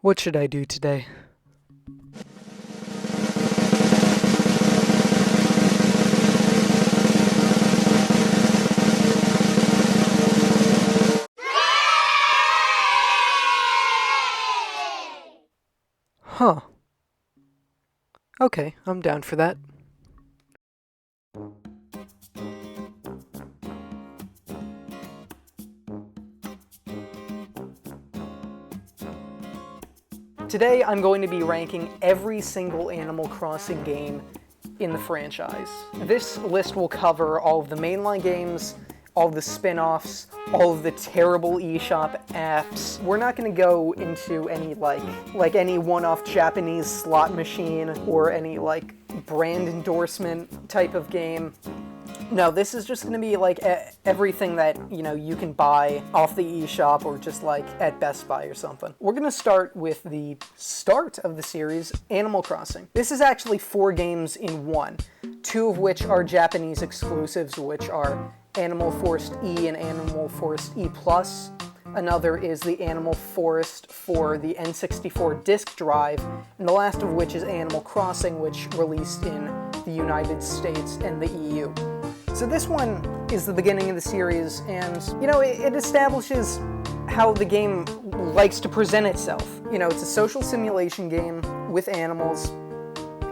What should I do today? Huh. Okay, I'm down for that. Today I'm going to be ranking every single Animal Crossing game in the franchise. This list will cover all of the mainline games, all of the spin-offs, all of the terrible eShop apps. We're not going to go into any like any one-off Japanese slot machine or any like brand endorsement type of game. No, this is just going to be like everything that, you can buy off the eShop or just like at Best Buy or something. We're going to start with the start of the series, Animal Crossing. This is actually 4 games in one, 2 of which are Japanese exclusives, which are Animal Forest E and Animal Forest E+. Another is the Animal Forest for the N64 disk drive, and the last of which is Animal Crossing, which released in the United States and the EU. So this one is the beginning of the series, and, it establishes how the game likes to present itself. It's a social simulation game with animals.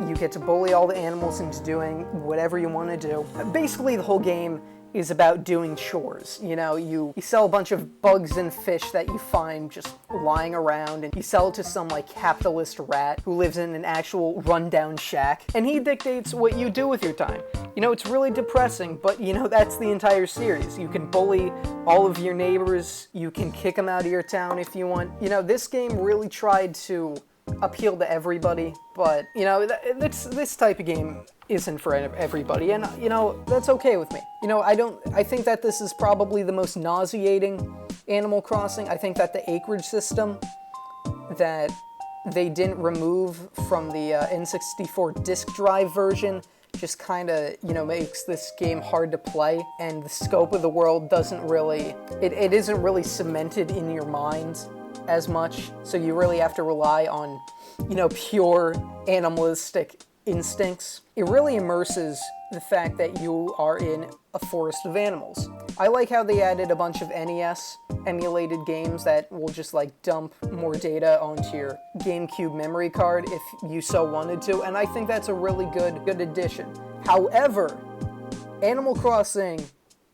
You get to bully all the animals into doing whatever you want to do. Basically, the whole game is about doing chores. You sell a bunch of bugs and fish that you find just lying around, and you sell it to some capitalist rat who lives in an actual rundown shack, and he dictates what you do with your time. It's really depressing, but that's the entire series. You can bully all of your neighbors, you can kick them out of your town if you want. This game really tried to appeal to everybody, but this type of game isn't for everybody, and that's okay with me. I think that this is probably the most nauseating Animal Crossing. I think that the acreage system that they didn't remove from the N64 disk drive version just kind of, makes this game hard to play, and the scope of the world doesn't really, it isn't really cemented in your mind as much, so you really have to rely on, pure animalistic instincts. It really immerses the fact that you are in a forest of animals. I like how they added a bunch of NES emulated games that will just dump more data onto your GameCube memory card if you so wanted to, and I think that's a really good addition. However, Animal Crossing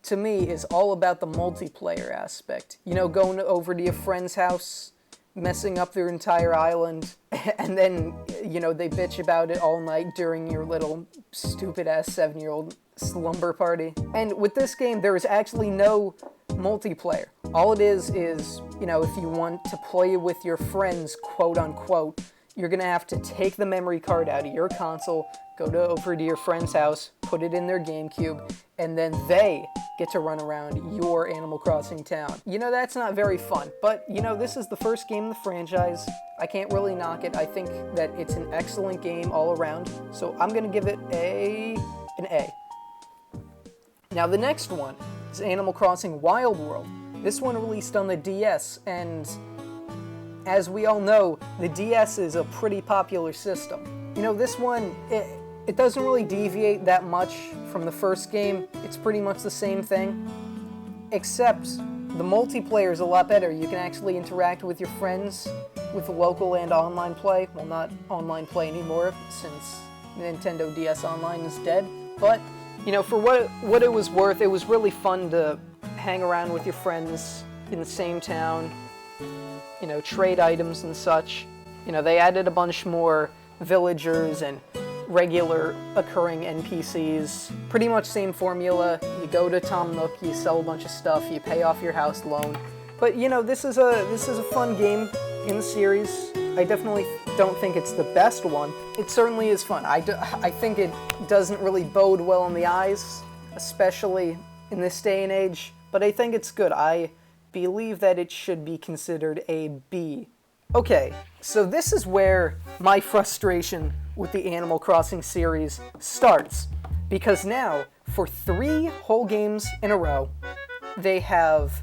to me is all about the multiplayer aspect. Going over to your friend's house, messing up their entire island, and then, they bitch about it all night during your little stupid-ass 7-year-old slumber party. And with this game, there is actually no multiplayer. All it is, if you want to play with your friends, quote-unquote, you're gonna have to take the memory card out of your console, go over to your friend's house, put it in their GameCube, and then they get to run around your Animal Crossing town. That's not very fun, but, this is the first game in the franchise. I can't really knock it. I think that it's an excellent game all around, so I'm gonna give it an A. Now, the next one is Animal Crossing Wild World. This one released on the DS, and as we all know, the DS is a pretty popular system. This one, it doesn't really deviate that much from the first game. It's pretty much the same thing, except the multiplayer is a lot better. You can actually interact with your friends with local and online play. Well, not online play anymore, since Nintendo DS Online is dead. But, for what it was worth, it was really fun to hang around with your friends in the same town, trade items and such. They added a bunch more villagers and regular occurring NPCs. Pretty much same formula. You go to Tom Nook, you sell a bunch of stuff, you pay off your house loan. But this is a fun game in the series. I definitely don't think it's the best one. It certainly is fun. I think it doesn't really bode well in the eyes, especially in this day and age, but I think it's good. I believe that it should be considered a B. Okay, so this is where my frustration with the Animal Crossing series starts, because now, for 3 whole games in a row, they have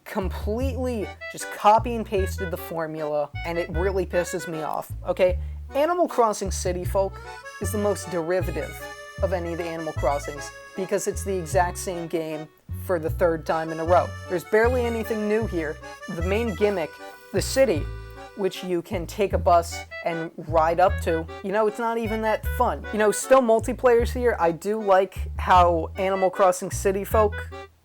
completely just copy and pasted the formula, and it really pisses me off, okay? Animal Crossing City Folk is the most derivative of any of the Animal Crossings because it's the exact same game for the third time in a row. There's barely anything new here. The main gimmick, the city, which you can take a bus and ride up to, it's not even that fun. Still multiplayer's here. I do like how Animal Crossing City Folk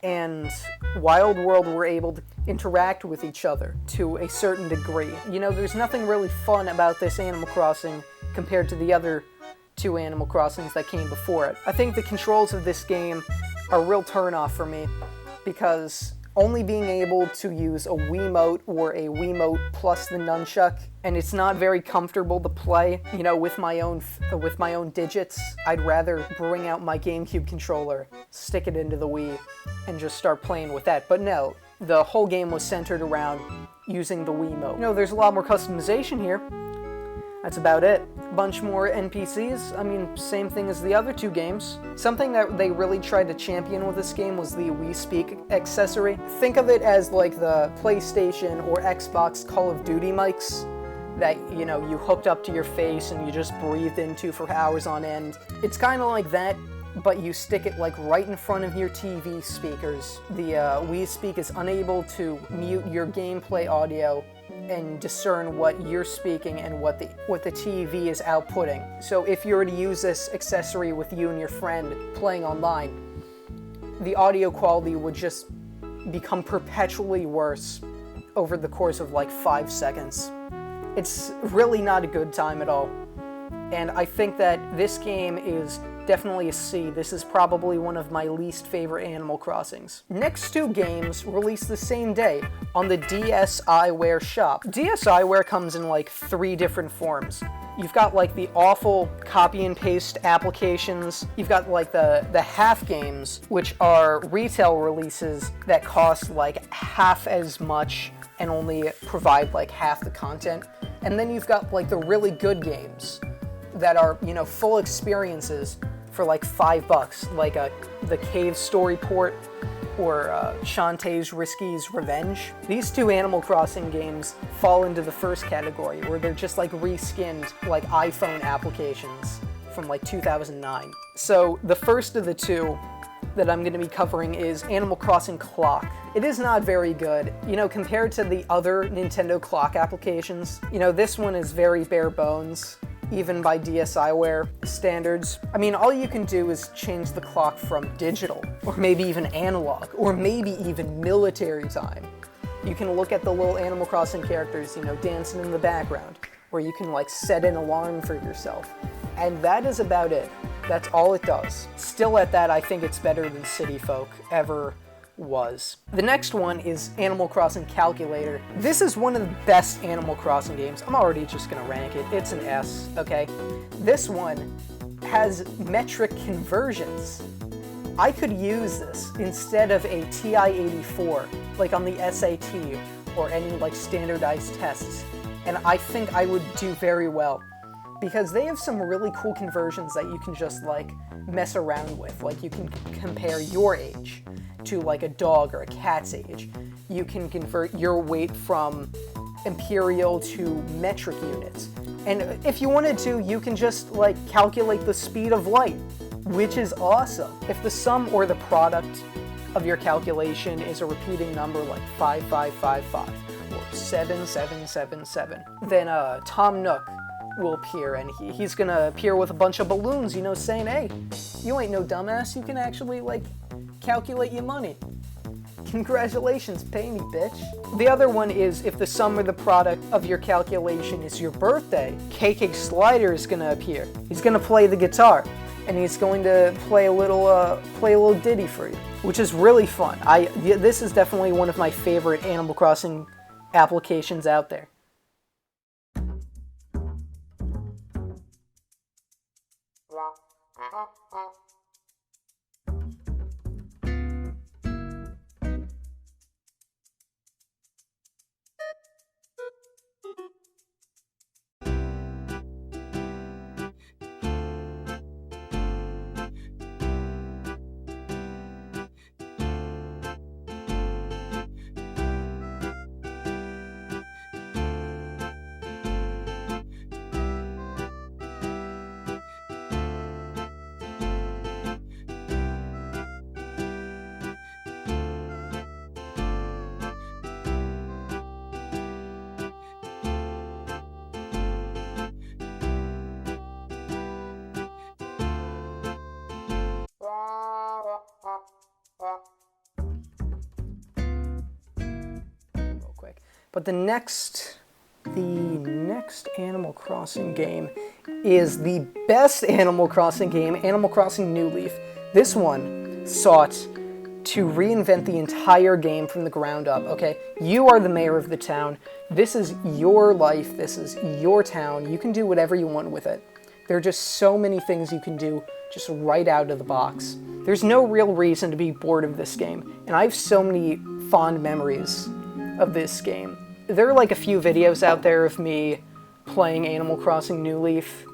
and Wild World were able to interact with each other to a certain degree. There's nothing really fun about this Animal Crossing compared to the other two Animal Crossings that came before it. I think the controls of this game are a real turnoff for me because only being able to use a Wiimote or a Wiimote plus the nunchuck, and it's not very comfortable to play, with my own digits. I'd rather bring out my GameCube controller, stick it into the Wii, and just start playing with that. But no, the whole game was centered around using the Wiimote. There's a lot more customization here. That's about it. A bunch more NPCs. Same thing as the other two games. Something that they really tried to champion with this game was the Wii Speak accessory. Think of it as like the PlayStation or Xbox Call of Duty mics that, you hooked up to your face and you just breathed into for hours on end. It's kind of like that, but you stick it like right in front of your TV speakers. The Wii Speak is unable to mute your gameplay audio and discern what you're speaking and what the TV is outputting. So if you were to use this accessory with you and your friend playing online, the audio quality would just become perpetually worse over the course of like 5 seconds. It's really not a good time at all. And I think that this game is definitely a C. This is probably one of my least favorite Animal Crossings. Next two games released the same day on the DSIWare shop. DSIWare comes in like 3 different forms. You've got like the awful copy and paste applications. You've got like the half games, which are retail releases that cost like half as much and only provide like half the content. And then you've got like the really good games that are, full experiences for like $5, like the Cave Story port or Shantae's Risky's Revenge. These two Animal Crossing games fall into the first category, where they're just like reskinned like iPhone applications from like 2009. So the first of the two that I'm going to be covering is Animal Crossing Clock. It is not very good, compared to the other Nintendo Clock applications. This one is very bare bones, even by DSIWare standards. All you can do is change the clock from digital, or maybe even analog, or maybe even military time. You can look at the little Animal Crossing characters, dancing in the background, or you can like set an alarm for yourself. And that is about it. That's all it does. Still at that, I think it's better than City Folk ever was. The next one is Animal Crossing Calculator. This is one of the best Animal Crossing games. I'm already just gonna rank it. It's an S, okay? This one has metric conversions. I could use this instead of a TI-84, like on the SAT or any like standardized tests, and I think I would do very well, because they have some really cool conversions that you can just like mess around with. Like you can compare your age to like a dog or a cat's age. You can convert your weight from imperial to metric units. And if you wanted to, you can just like calculate the speed of light, which is awesome. If the sum or the product of your calculation is a repeating number like 5555 or 7777, then Tom Nook will appear, and he's gonna appear with a bunch of balloons, saying, hey, you ain't no dumbass, you can actually like calculate your money. Congratulations, pay me, bitch. The other one is if the sum or the product of your calculation is your birthday, KK Slider is gonna appear. He's gonna play the guitar, and he's going to play a little ditty for you, which is really fun. This is definitely one of my favorite Animal Crossing applications out there. But the next Animal Crossing game is the best Animal Crossing game, Animal Crossing New Leaf. This one sought to reinvent the entire game from the ground up, okay? You are the mayor of the town. This is your life. This is your town. You can do whatever you want with it. There are just so many things you can do just right out of the box. There's no real reason to be bored of this game, and I have so many fond memories of this game. There are like a few videos out there of me playing Animal Crossing New Leaf.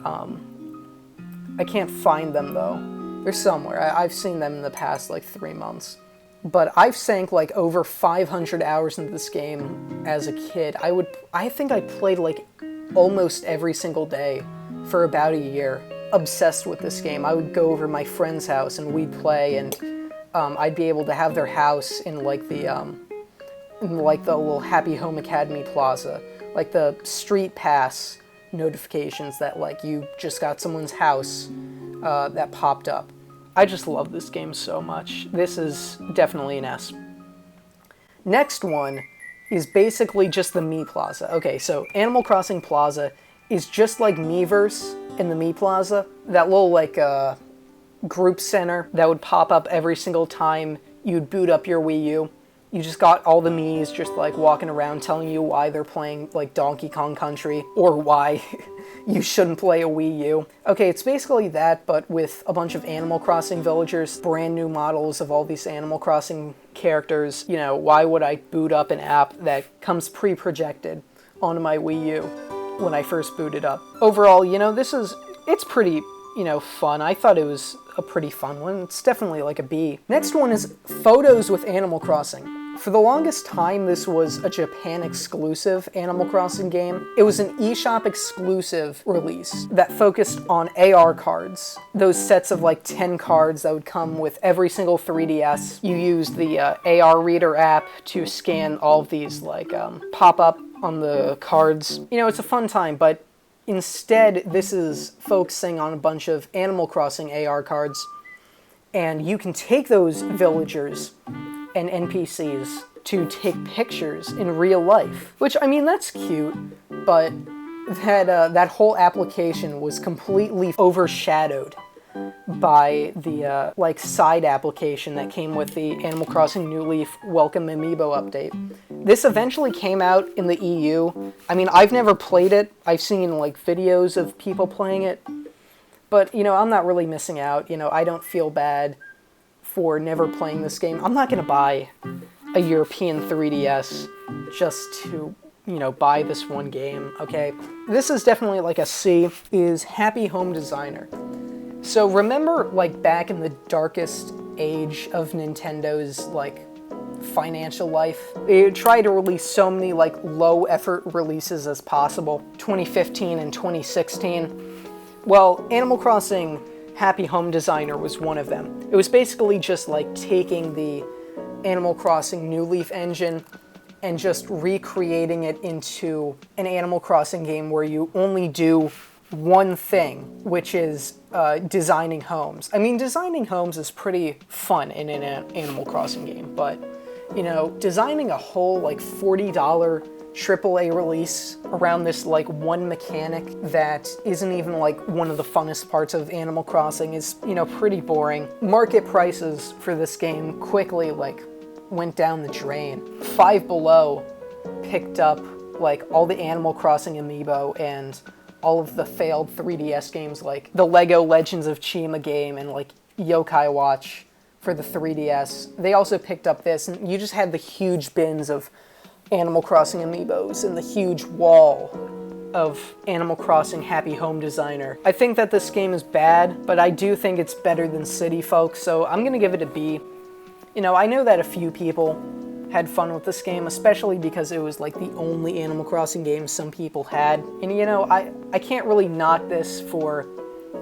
I can't find them though. They're somewhere. I've seen them in the past like 3 months. But I've sank like over 500 hours into this game as a kid. I think I played like almost every single day for about a year. Obsessed with this game. I would go over to my friend's house and we'd play, and I'd be able to have their house in like the little Happy Home Academy plaza, like the street pass notifications that like you just got someone's house that popped up. I just love this game so much. This is definitely an S. Next one is basically just the Mii Plaza. Okay, so Animal Crossing Plaza is just like Miiverse in the Mii Plaza. That little like group center that would pop up every single time you'd boot up your Wii U. You just got all the Miis just like walking around telling you why they're playing like Donkey Kong Country or why you shouldn't play a Wii U. Okay, it's basically that, but with a bunch of Animal Crossing villagers, brand new models of all these Animal Crossing characters. You know, why would I boot up an app that comes pre-projected onto my Wii U when I first booted up? Overall, you know, it's pretty, you know, fun. I thought it was a pretty fun one. It's definitely like a B. Next one is Photos with Animal Crossing. For the longest time, this was a Japan exclusive Animal Crossing game. It was an eShop exclusive release that focused on AR cards. Those sets of like 10 cards that would come with every single 3DS. You used the AR Reader app to scan all of these like pop up on the cards. You know, it's a fun time, but instead, this is focusing on a bunch of Animal Crossing AR cards, and you can take those villagers and NPCs to take pictures in real life. Which, I mean, that's cute, but that whole application was completely overshadowed by the like side application that came with the Animal Crossing New Leaf Welcome Amiibo update. This eventually came out in the EU. I mean, I've never played it. I've seen like videos of people playing it, but you know, I'm not really missing out. You know, I don't feel bad for never playing this game. I'm not gonna buy a European 3DS just to, you know, buy this one game, okay? This is definitely like a C, is Happy Home Designer. So remember, like, back in the darkest age of Nintendo's, like, financial life? They tried to release so many, like, low-effort releases as possible, 2015 and 2016. Well, Animal Crossing Happy Home Designer was one of them. It was basically just, like, taking the Animal Crossing New Leaf engine and just recreating it into an Animal Crossing game where you only do one thing, which is designing homes. I mean, designing homes is pretty fun in an Animal Crossing game, but, you know, designing a whole, like, $40 AAA release around this, like, one mechanic that isn't even, like, one of the funnest parts of Animal Crossing is, you know, pretty boring. Market prices for this game quickly, like, went down the drain. Five Below picked up, like, all the Animal Crossing amiibo and all of the failed 3DS games like the Lego Legends of Chima game and like Yokai Watch for the 3DS. They also picked up this, and you just had the huge bins of Animal Crossing amiibos and the huge wall of Animal Crossing Happy Home Designer. I think that this game is bad, but I do think it's better than City Folk, so I'm gonna give it a B. You know, I know that a few people had fun with this game, especially because it was like the only Animal Crossing game some people had. And you know, I can't really knock this for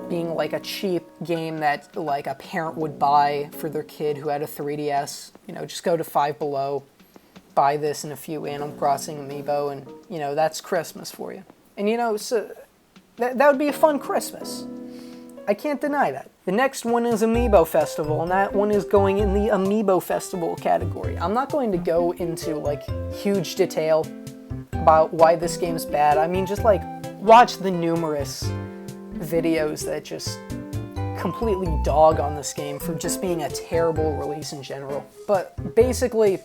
being like a cheap game that like a parent would buy for their kid who had a 3DS. You know, just go to Five Below, buy this and a few Animal Crossing amiibo, and you know, that's Christmas for you. And you know, so that would be a fun Christmas. I can't deny that. The next one is Amiibo Festival, and that one is going in the Amiibo Festival category. I'm not going to go into like huge detail about why this game's bad. I mean, just like watch the numerous videos that just completely dog on this game for just being a terrible release in general. But basically,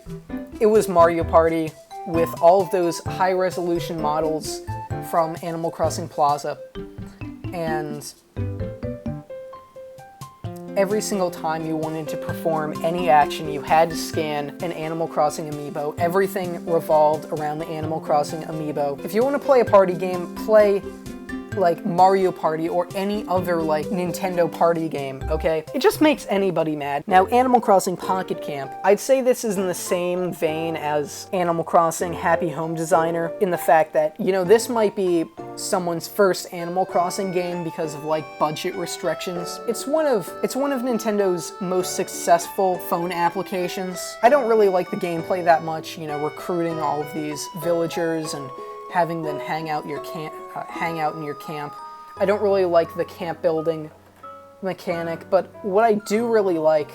it was Mario Party with all of those high-resolution models from Animal Crossing Plaza, and every single time you wanted to perform any action, you had to scan an Animal Crossing amiibo. Everything revolved around the Animal Crossing amiibo. If you want to play a party game, play like Mario Party or any other like Nintendo party game, okay? It just makes anybody mad. Now, Animal Crossing Pocket Camp, I'd say this is in the same vein as Animal Crossing Happy Home Designer in the fact that, you know, this might be someone's first Animal Crossing game because of like budget restrictions. It's one of Nintendo's most successful phone applications. I don't really like the gameplay that much, you know, recruiting all of these villagers and having them hang out in your camp. I don't really like the camp building mechanic, but what I do really like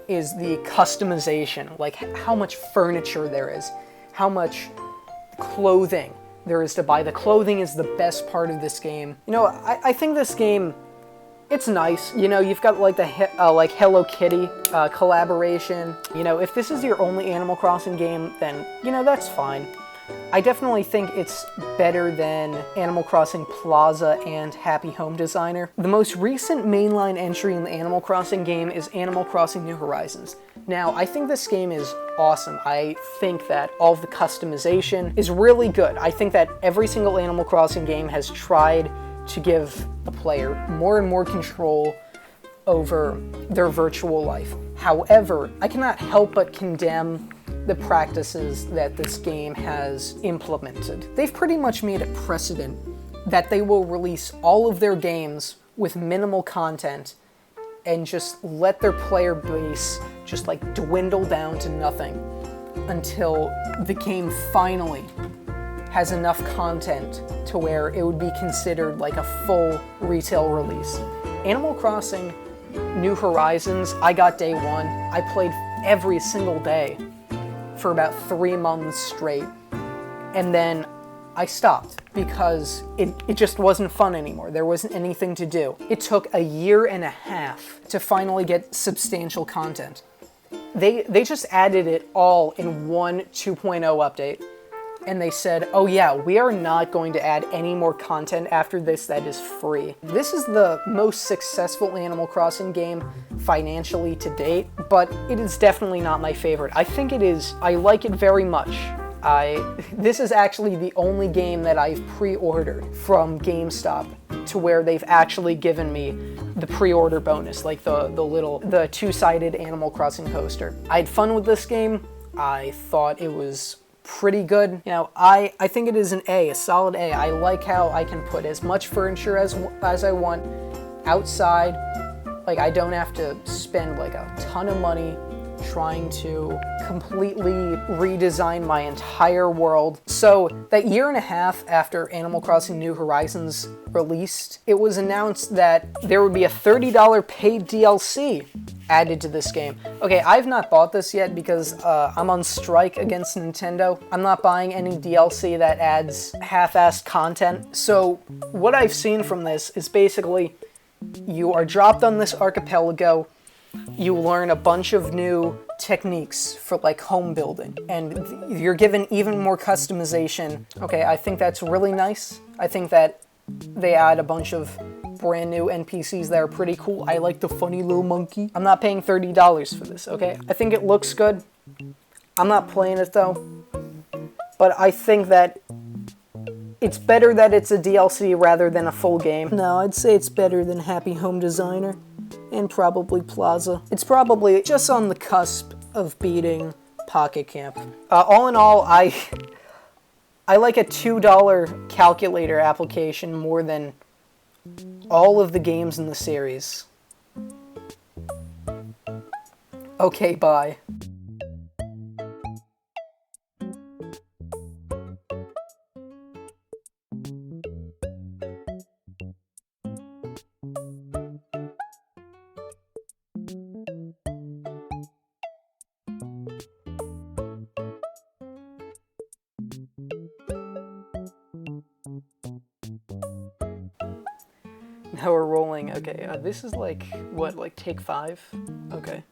is the customization, like how much furniture there is, how much clothing there is to buy. The clothing is the best part of this game. You know, I think this game, it's nice. You know, you've got like the like Hello Kitty collaboration. You know, if this is your only Animal Crossing game, then, you know, that's fine. I definitely think it's better than Animal Crossing Plaza and Happy Home Designer. The most recent mainline entry in the Animal Crossing game is Animal Crossing New Horizons. Now, I think this game is awesome. I think that all of the customization is really good. I think that every single Animal Crossing game has tried to give the player more and more control over their virtual life. However, I cannot help but condemn the practices that this game has implemented. They've pretty much made a precedent that they will release all of their games with minimal content and just let their player base just like dwindle down to nothing until the game finally has enough content to where it would be considered like a full retail release. Animal Crossing New Horizons, I got day one. I played every single day for about 3 months straight, and then I stopped because it just wasn't fun anymore. There wasn't anything to do. It took a year and a half to finally get substantial content. They just added it all in one 2.0 update, and they said, oh yeah, we are not going to add any more content after this that is free. This is the most successful Animal Crossing game financially to date, but it is definitely not my favorite. I think it is, I like it very much. This is actually the only game that I've pre-ordered from GameStop to where they've actually given me the pre-order bonus, like the two-sided Animal Crossing poster. I had fun with this game. I thought it was pretty good. You know, I think it is an A, a solid A. I like how I can put as much furniture as I want outside. Like, I don't have to spend like a ton of money trying to completely redesign my entire world. So that year and a half after Animal Crossing New Horizons released, it was announced that there would be a $30 paid DLC added to this game. Okay, I've not bought this yet because I'm on strike against Nintendo. I'm not buying any DLC that adds half-assed content. So what I've seen from this is basically you are dropped on this archipelago, you learn a bunch of new techniques for like home building, and you're given even more customization. Okay, I think that's really nice. I think that they add a bunch of brand new NPCs that are pretty cool. I like the funny little monkey. I'm not paying $30 for this, okay? I think it looks good. I'm not playing it though, but I think that it's better that it's a DLC rather than a full game. No, I'd say it's better than Happy Home Designer and probably Plaza. It's probably just on the cusp of beating Pocket Camp. All in all, I like a $2 calculator application more than all of the games in the series. Okay, bye. Now we're rolling. Okay, this is like, what, like take 5? Okay.